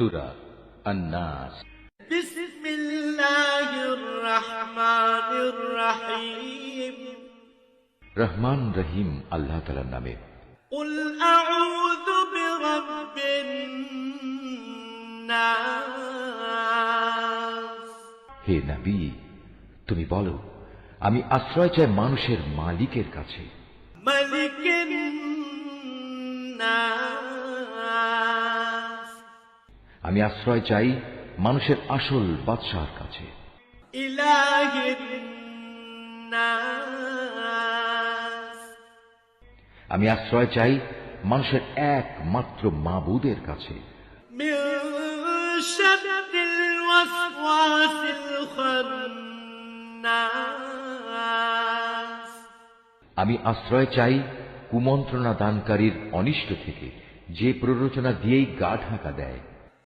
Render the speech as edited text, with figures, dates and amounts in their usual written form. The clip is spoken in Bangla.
সূরা আন-নাস। বিসমিল্লাহির রহমানির রহিম। রহমান রহিম আল্লাহ তাআলার নামে। কুল আউযু বিরাব্বিন নাস। হে নবী, তুমি বলো, আমি আশ্রয় চাই মানুষের মালিকের কাছে। মালিকিন নাস। আমি আশ্রয় চাই মানুষের আসল বাদশাহর কাছে। ইলাহিন নাস। আমি আশ্রয় চাই মানুষের একমাত্র মাবুদের কাছে। মিন শাররিল ওয়াসওয়াসিল খান্নাস। আমি আশ্রয় চাই কুমন্ত্রণা দানকারীর অনিষ্ট থেকে, যে প্ররোচনা দিয়েই গা ঢাকা দেয়।